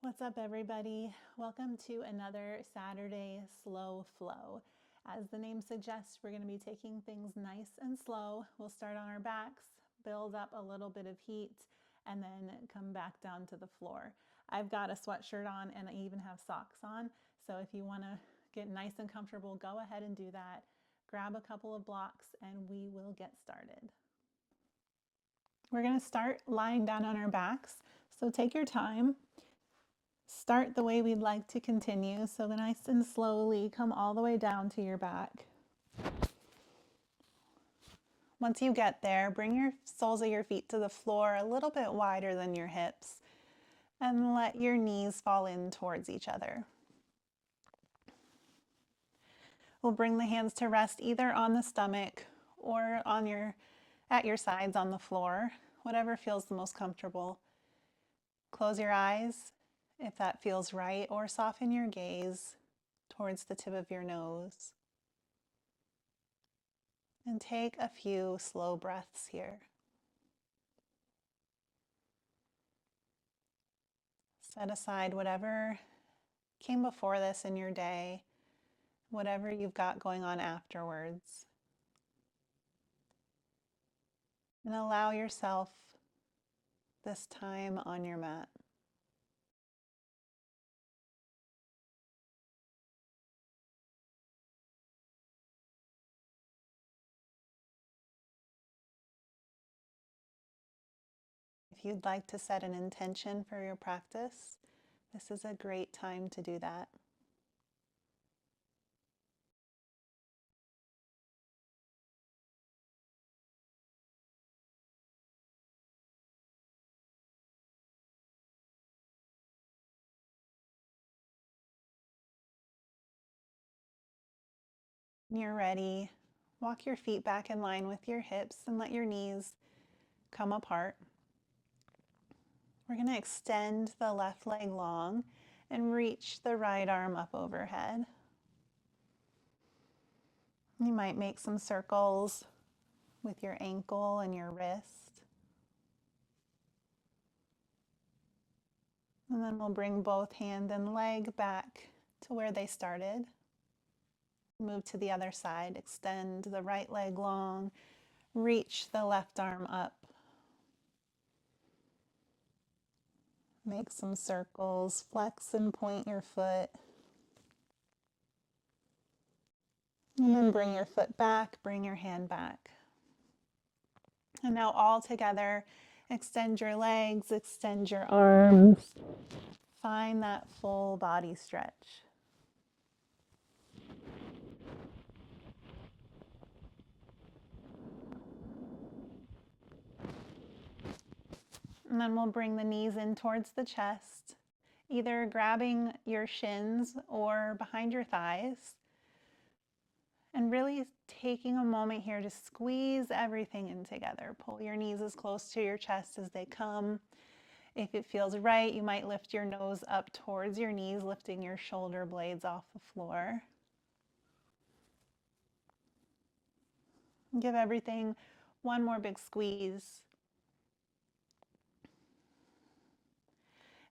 What's up, everybody? Welcome to another Saturday Slow Flow. As the name suggests, we're going to be taking things nice and slow. We'll start on our backs, build up a little bit of heat, and then come back down to the floor. I've got a sweatshirt on and I even have socks on. So if you want to get nice and comfortable, go ahead and do that. Grab a couple of blocks and we will get started. We're going to start lying down on our backs. So take your time. Start the way we'd like to continue. So nice and slowly come all the way down to your back. Once you get there, bring your soles of your feet to the floor a little bit wider than your hips and let your knees fall in towards each other. We'll bring the hands to rest either on the stomach or at your sides on the floor, whatever feels the most comfortable. Close your eyes if that feels right, or soften your gaze towards the tip of your nose. And take a few slow breaths here. Set aside whatever came before this in your day, whatever you've got going on afterwards. And allow yourself this time on your mat. If you'd like to set an intention for your practice, this is a great time to do that. When you're ready, walk your feet back in line with your hips and let your knees come apart. We're going to extend the left leg long and reach the right arm up overhead. You might make some circles with your ankle and your wrist. And then we'll bring both hand and leg back to where they started. Move to the other side, extend the right leg long, reach the left arm up. Make some circles, flex and point your foot. And then bring your foot back, bring your hand back. And now all together, extend your legs, extend your arms. Find that full body stretch. And then we'll bring the knees in towards the chest, either grabbing your shins or behind your thighs. And really taking a moment here to squeeze everything in together. Pull your knees as close to your chest as they come. If it feels right, you might lift your nose up towards your knees, lifting your shoulder blades off the floor. Give everything one more big squeeze.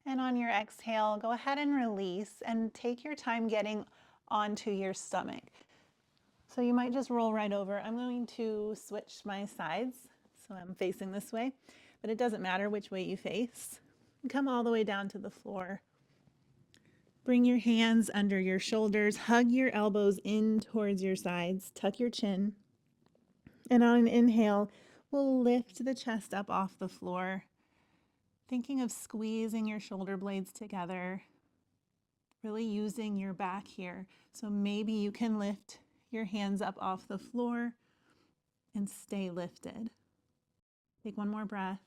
And on your exhale, go ahead and release and take your time getting onto your stomach. So you might just roll right over. I'm going to switch my sides, so I'm facing this way, but it doesn't matter which way you face. Come all the way down to the floor. Bring your hands under your shoulders, hug your elbows in towards your sides, tuck your chin. And on an inhale, we'll lift the chest up off the floor, thinking of squeezing your shoulder blades together, really using your back here. So maybe you can lift your hands up off the floor and stay lifted. Take one more breath.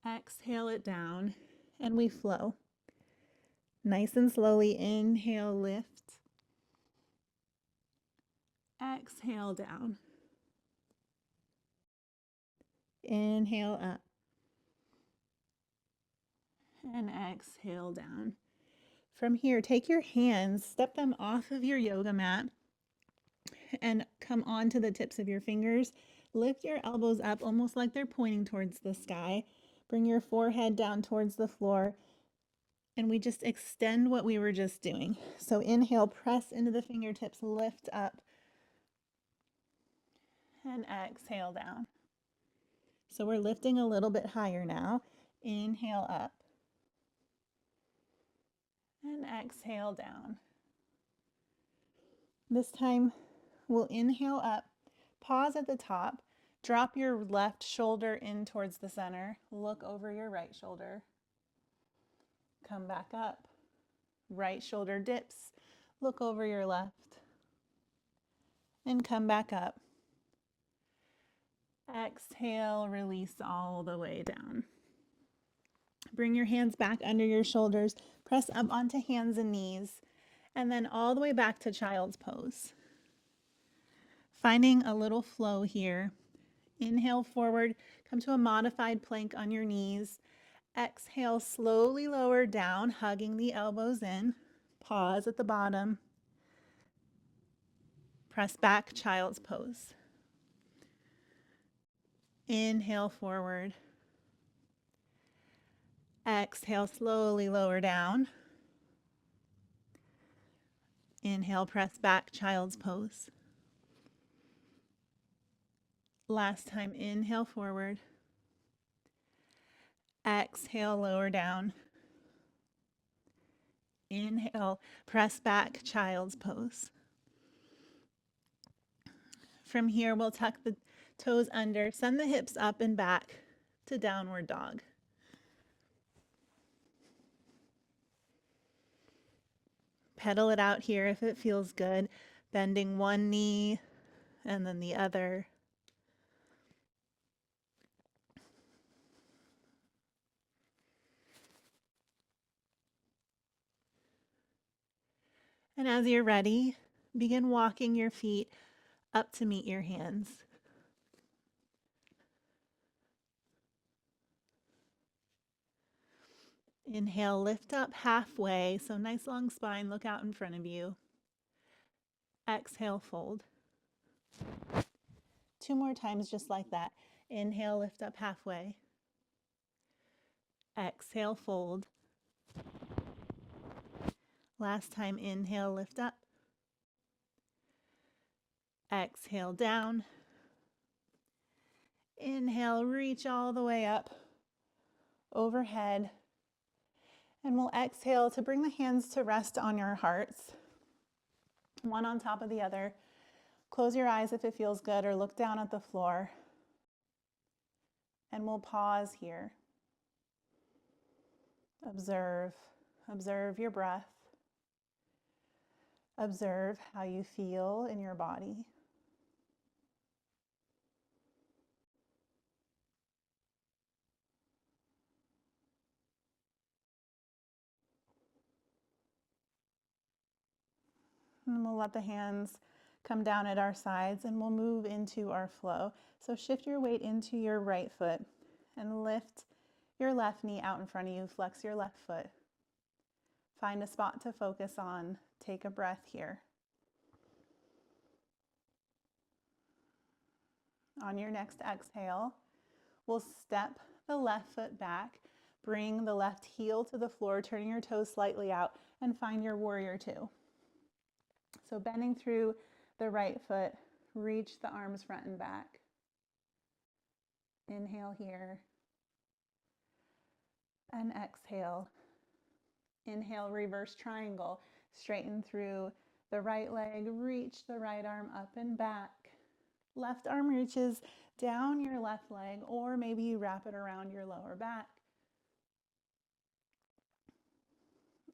Exhale it down and we flow. Nice and slowly inhale, lift. Exhale down. Inhale up. And exhale down. From here, take your hands, step them off of your yoga mat and come onto the tips of your fingers. Lift your elbows up almost like they're pointing towards the sky. Bring your forehead down towards the floor. and we just extend what we were just doing. So inhale, press into the fingertips, lift up, and exhale down. So we're lifting a little bit higher now. Inhale up, and exhale down. This time we'll inhale up, pause at the top, drop your left shoulder in towards the center, look over your right shoulder, come back up, right shoulder dips, look over your left, and come back up. Exhale, release all the way down. Bring your hands back under your shoulders, press up onto hands and knees, and then all the way back to child's pose. Finding a little flow here. Inhale forward, come to a modified plank on your knees. Exhale, slowly lower down, hugging the elbows in. Pause at the bottom. Press back, child's pose. Inhale forward. Exhale, slowly lower down. Inhale, press back, child's pose. Last time, inhale forward. Exhale, lower down. Inhale, press back, child's pose. From here, we'll tuck the toes under, send the hips up and back to downward dog. Pedal it out here if it feels good, bending one knee and then the other. And as you're ready, begin walking your feet up to meet your hands. Inhale, lift up halfway, so nice long spine, look out in front of you. Exhale, fold. 2 more times just like that. Inhale, lift up halfway. Exhale, fold. Last time, inhale, lift up. Exhale, down. Inhale, reach all the way up, overhead. And we'll exhale to bring the hands to rest on your hearts, one on top of the other. Close your eyes if it feels good, or look down at the floor. And we'll pause here. Observe your breath. Observe how you feel in your body. And we'll let the hands come down at our sides and we'll move into our flow. So shift your weight into your right foot and lift your left knee out in front of you. Flex your left foot. Find a spot to focus on. Take a breath here. On your next exhale, we'll step the left foot back. Bring the left heel to the floor, turning your toes slightly out, and find your warrior two. So bending through the right foot, reach the arms front and back. Inhale here. And exhale. Inhale, reverse triangle. Straighten through the right leg, reach the right arm up and back. Left arm reaches down your left leg, or maybe you wrap it around your lower back.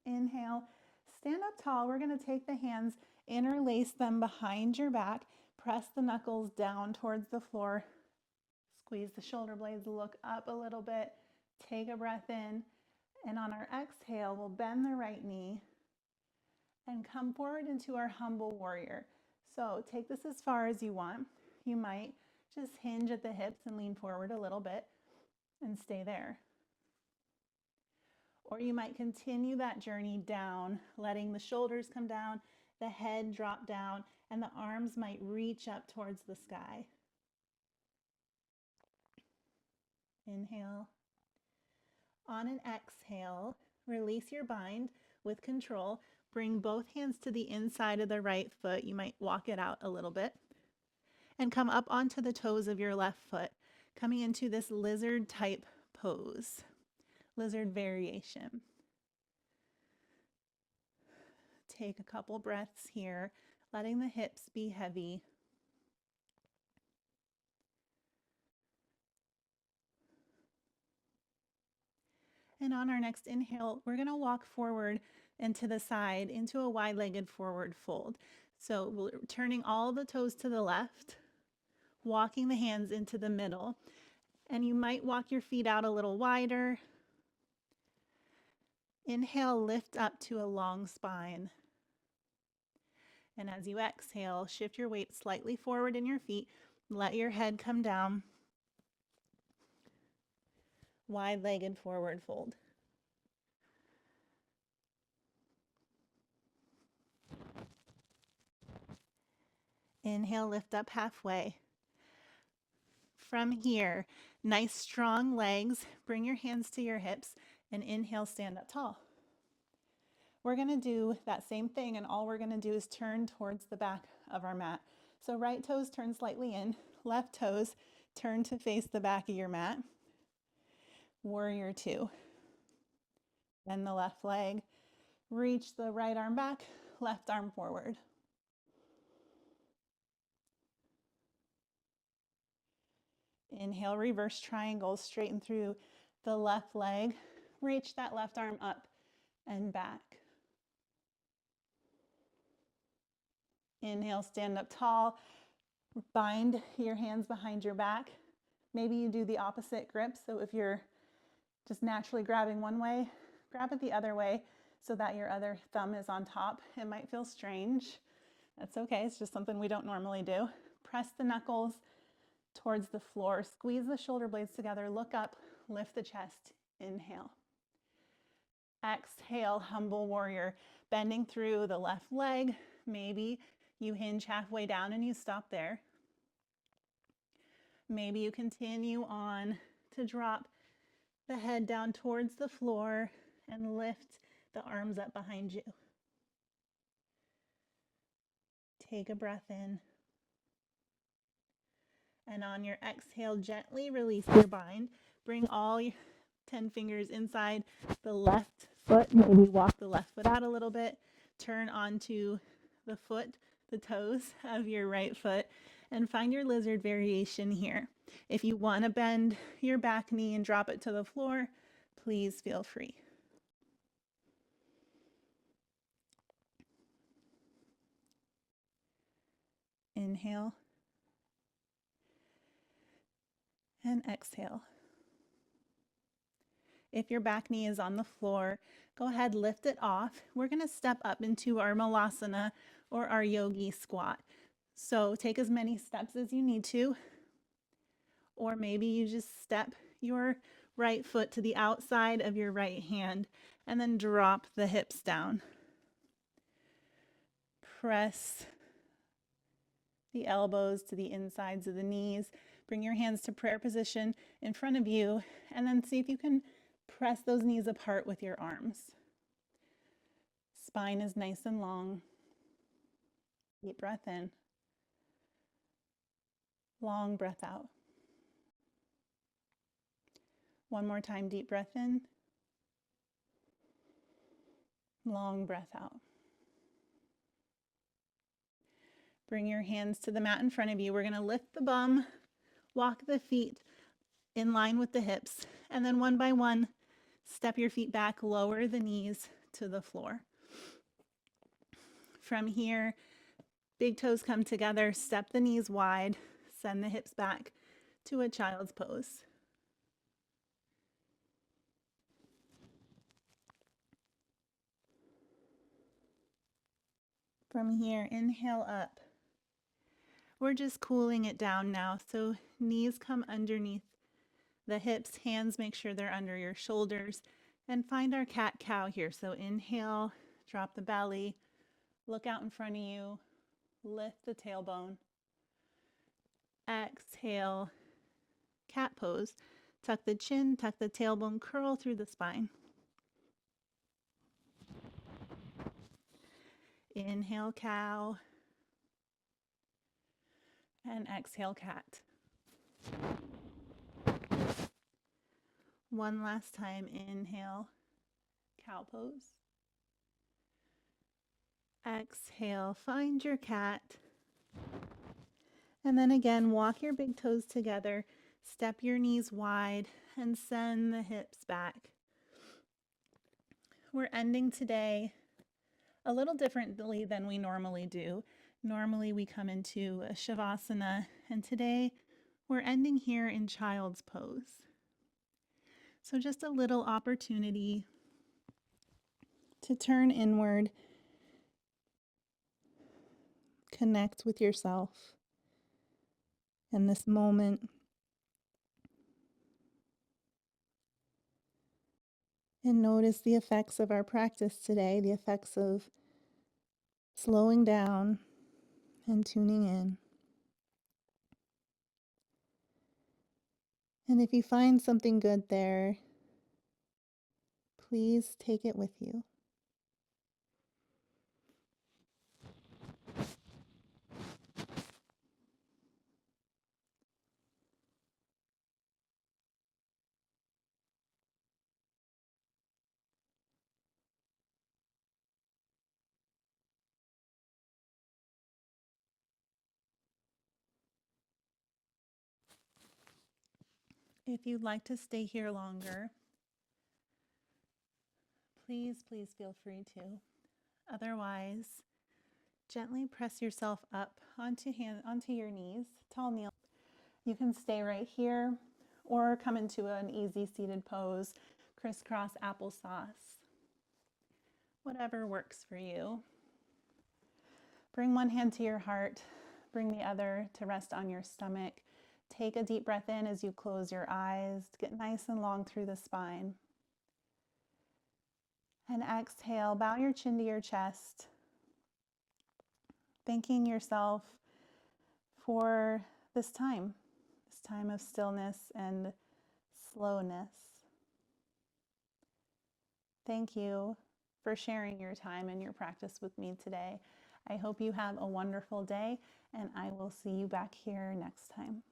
Inhale, stand up tall. We're going to take the hands, interlace them behind your back, press the knuckles down towards the floor, squeeze the shoulder blades, look up a little bit, take a breath in, and on our exhale, we'll bend the right knee and come forward into our humble warrior. So take this as far as you want. You might just hinge at the hips and lean forward a little bit and stay there. Or you might continue that journey down, letting the shoulders come down, the head drop down, and the arms might reach up towards the sky. Inhale. On an exhale, Release your bind with control. Bring both hands to the inside of the right foot. You might walk it out a little bit. And come up onto the toes of your left foot, coming into this lizard type pose, lizard variation. Take a couple breaths here, letting the hips be heavy. And on our next inhale, we're going to walk forward and to the side into a wide-legged forward fold. So we're turning all the toes to the left, walking the hands into the middle. And you might walk your feet out a little wider. Inhale, lift up to a long spine. And as you exhale, shift your weight slightly forward in your feet. Let your head come down. Wide-legged forward fold. Inhale, lift up halfway. From here, nice strong legs. Bring your hands to your hips and inhale, stand up tall. We're going to do that same thing, and all we're going to do is turn towards the back of our mat. So right toes turn slightly in, left toes turn to face the back of your mat. Warrior two. Bend the left leg, reach the right arm back, left arm forward. Inhale, reverse triangle, straighten through the left leg, reach that left arm up and back. Inhale, stand up tall, bind your hands behind your back. Maybe you do the opposite grip, so if you're just naturally grabbing one way, grab it the other way so that your other thumb is on top. It might feel strange. That's okay, it's just something we don't normally do. Press the knuckles towards the floor, squeeze the shoulder blades together, look up, lift the chest, inhale. Exhale, humble warrior, bending through the left leg. Maybe you hinge halfway down and you stop there. Maybe you continue on to drop the head down towards the floor and lift the arms up behind you. Take a breath in. And on your exhale, gently release your bind. Bring all your 10 fingers inside the left foot. Maybe walk the left foot out a little bit. Turn onto the foot, the toes of your right foot, and find your lizard variation here. If you want to bend your back knee and drop it to the floor, please feel free. Inhale and exhale. If your back knee is on the floor, go ahead, lift it off. We're going to step up into our malasana or our yogi squat. So take as many steps as you need to, or maybe you just step your right foot to the outside of your right hand and then drop the hips down. Press the elbows to the insides of the knees. Bring your hands to prayer position in front of you, and then see if you can press those knees apart with your arms. Spine is nice and long. Deep breath in. Long breath out. One more time, deep breath in. Long breath out. Bring your hands to the mat in front of you. We're going to lift the bum, walk the feet in line with the hips, and then one by one, step your feet back, lower the knees to the floor. From here, big toes come together, step the knees wide, send the hips back to a child's pose. From here, inhale up. We're just cooling it down now, so knees come underneath the hips, hands make sure they're under your shoulders, and find our cat-cow here. So inhale, drop the belly, look out in front of you, lift the tailbone. Exhale, cat pose. Tuck the chin, tuck the tailbone, curl through the spine. Inhale, cow, and exhale, cat. One last time, inhale, cow pose. Exhale, find your cat. And then again, walk your big toes together, step your knees wide, and send the hips back. We're ending today a little differently than we normally do. Normally we come into a Shavasana, and today we're ending here in child's pose. So just a little opportunity to turn inward, connect with yourself in this moment, and notice the effects of our practice today, the effects of slowing down and tuning in. And if you find something good there, please take it with you. If you'd like to stay here longer, please feel free to. Otherwise, gently press yourself up onto your knees, tall kneel. You can stay right here or come into an easy seated pose, crisscross applesauce, whatever works for you. Bring one hand to your heart, bring the other to rest on your stomach. Take a deep breath in as you close your eyes. Get nice and long through the spine. And exhale, bow your chin to your chest, thanking yourself for this time of stillness and slowness. Thank you for sharing your time and your practice with me today. I hope you have a wonderful day, and I will see you back here next time.